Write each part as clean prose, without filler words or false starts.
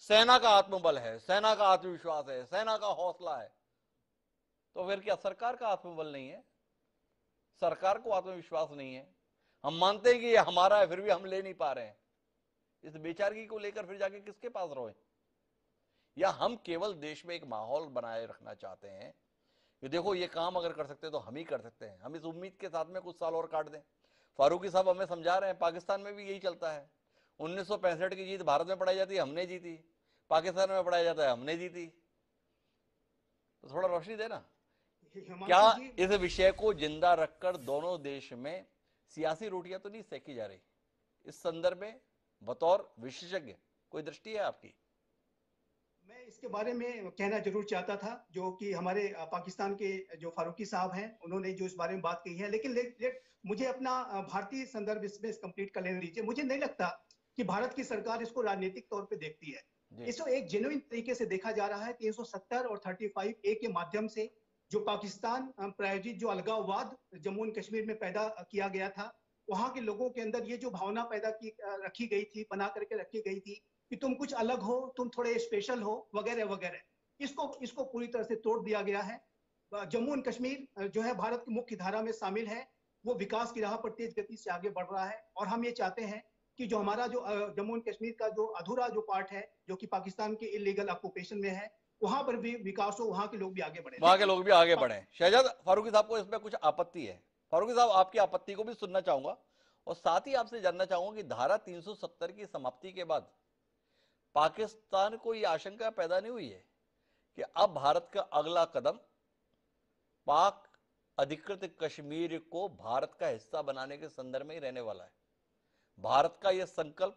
सेना का आत्मबल है, सेना का आत्मविश्वास है, सेना का हौसला है, तो फिर क्या सरकार का आत्मबल नहीं है? सरकार को आत्मविश्वास नहीं है? हम मानते हैं कि ये हमारा है, फिर भी हम ले नहीं पा रहे हैं। इस बेचारगी को लेकर फिर जाके किसके पास रोए? या हम केवल देश में एक माहौल बनाए रखना चाहते हैं कि देखो ये काम अगर कर सकते हैं तो हम ही कर सकते हैं, हम इस उम्मीद के साथ में कुछ साल और काट दें? फारूकी साहब हमें समझा रहे हैं, पाकिस्तान में भी यही चलता है। 1965 की जीत भारत में पढ़ाई जाती है, हमने जीती। पाकिस्तान में पढ़ाया जाता है, हमने जीती। तो थोड़ा रोशनी देना। क्या हिमांशु जी, इस विषय को जिंदा रखकर दोनों देश में सियासी रोटियां तो नहीं सेकी जा रही? इस संदर्भ में बतौर विशेषज्ञ कोई दृष्टि है आपकी? मैं इसके बारे में कहना जरूर चाहता था, जो कि हमारे पाकिस्तान के जो फारूकी साहब हैं, उन्होंने जो इस बारे में बात कही है, लेकिन मुझे अपना भारतीय संदर्भ इसमें कंप्लीट कर लेने दीजिए। मुझे नहीं लगता कि भारत की सरकार इसको राजनीतिक तौर पे देखती है। जी। इसको एक जेन्युइन तरीके से देखा जा रहा है। 370 और 35A के माध्यम से जो पाकिस्तान प्रायोजित जो अलगाववाद जम्मू एंड कश्मीर में पैदा किया गया था, वहां के लोगों के अंदर ये जो भावना पैदा की रखी गई थी, बना करके रखी गई थी कि तुम कुछ अलग हो, तुम थोड़े स्पेशल हो, वगैरह वगैरह, इसको इसको पूरी तरह से तोड़ दिया गया है। जम्मू एंड कश्मीर जो है भारत की मुख्य धारा में शामिल है, वो विकास की राह पर तेज गति से आगे बढ़ रहा है। और हम ये चाहते हैं कि जो हमारा जो जम्मू एंड कश्मीर का जो अधूरा जो पार्ट है, जो कि पाकिस्तान के इलीगल ऑक्यूपेशन में है, वहां पर भी विकास हो, वहां के लोग भी आगे बढ़े। वहां के लेकिन लोग भी आगे बढ़े। शहजाद फारूकी साहब को इसमें कुछ आपत्ति है? फारूकी साहब, आपकी आपत्ति को भी सुनना चाहूंगा और साथ ही आपसे जानना चाहूंगा कि धारा 370 की समाप्ति के बाद पाकिस्तान को यह आशंका पैदा नहीं हुई है कि अब भारत का अगला कदम पाक अधिकृत कश्मीर को भारत का हिस्सा बनाने के संदर्भ में ही रहने वाला है? भारत का यह संकल्प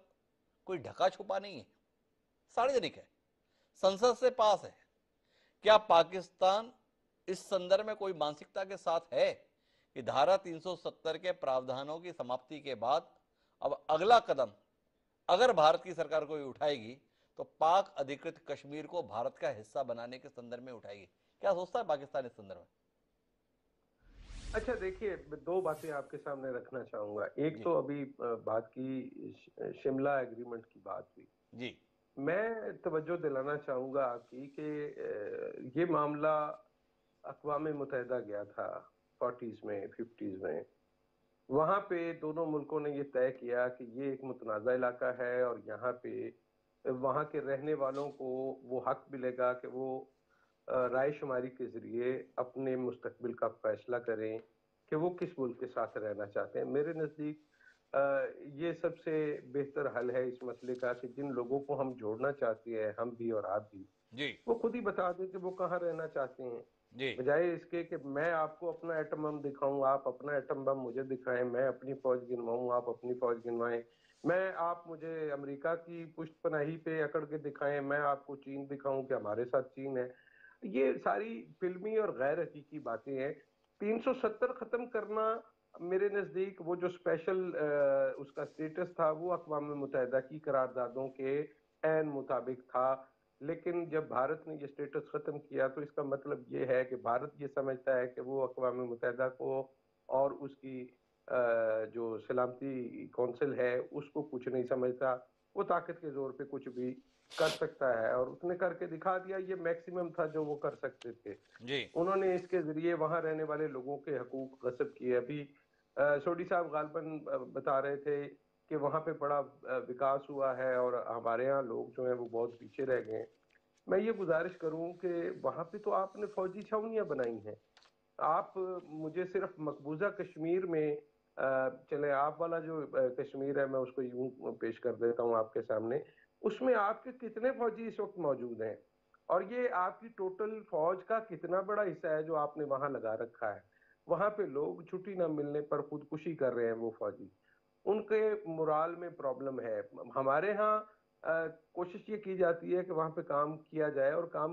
कोई ढका छुपा नहीं है, सार्वजनिक है, संसद से पास है। क्या पाकिस्तान इस संदर्भ में कोई मानसिकता के साथ है कि धारा 370 के प्रावधानों की समाप्ति के बाद अब अगला कदम अगर भारत की सरकार कोई उठाएगी तो पाक अधिकृत कश्मीर को भारत का हिस्सा बनाने के संदर्भ में उठाएगी? क्या सोचता है पाकिस्तान इस संदर्भ में? अच्छा देखिए, दो बातें आपके सामने रखना चाहूंगा। एक जी। तो अभी बात की शिमला एग्रीमेंट की बात हुई। जी। मैं तवज्जो दिलाना चाहूंगा आपकी कि ये मामला अक़वाम मुत्तहिदा गया था 40s में 50s में। वहां पे दोनों मुल्कों ने ये तय किया कि ये एक मुतनाज़ा इलाका है और यहाँ पे वहां के रहने वालों को वो हक मिलेगा कि वो राय शुमारी के जरिए अपने मुस्तकबिल का फैसला करें कि वो किस मुल्क के साथ रहना चाहते हैं। मेरे नज़दीक ये सबसे बेहतर हल है इस मसले का कि जिन लोगों को हम जोड़ना चाहते हैं, हम भी और आप भी, जी। वो खुद ही बता दें कि वो कहाँ रहना चाहते हैं। जी। बजाय इसके कि मैं आपको अपना एटम बम दिखाऊं, आप अपना एटम बम मुझे दिखाएं, मैं अपनी फौज गिनवाऊं, आप अपनी फौज गिनवाएं, मैं आप मुझे अमेरिका की पुष्टपनाही पे अकड़ के दिखाएं, मैं आपको चीन दिखाऊं कि हमारे साथ चीन है। ये सारी फिल्मी और गैर हकीकी बातें हैं। 370 खत्म करना मेरे नजदीक वो जो स्पेशल उसका स्टेटस था वो अक़वाम मुत्तहिदा की करारदादों के ऐन मुताबिक था। लेकिन जब भारत ने ये स्टेटस खत्म किया तो इसका मतलब ये है कि भारत ये समझता है कि वो अक़वाम मुत्तहिदा को और उसकी जो सलामती कौंसिल है उसको कुछ नहीं समझता। वो ताकत के जोर पे कुछ भी कर सकता है और उसने करके दिखा दिया। ये मैक्सिमम था जो वो कर सकते थे। जी। उन्होंने इसके जरिए वहां रहने वाले लोगों के हकूक गस्ब किए। अभी सोडी साहब गालबन बता रहे थे कि वहां पे बड़ा विकास हुआ है और हमारे यहाँ लोग जो हैं वो बहुत पीछे रह गए हैं। मैं ये गुजारिश करूं कि वहां पे तो आपने फौजी छावनियां बनाई हैं। आप मुझे सिर्फ मकबूजा कश्मीर में चले आप वाला जो कश्मीर है मैं उसको यूं पेश कर देता हूं आपके सामने। उसमें आपके कितने फौजी इस वक्त मौजूद हैं और ये आपकी टोटल फौज का कितना बड़ा हिस्सा है जो आपने वहां लगा रखा है। वहां पे लोग छुट्टी न मिलने पर खुदकुशी कर रहे हैं वो फौजी। उनके मोराल में प्रॉब्लम है। हमारे यहाँ कोशिश ये की जाती है कि वहां पे काम किया जाए और काम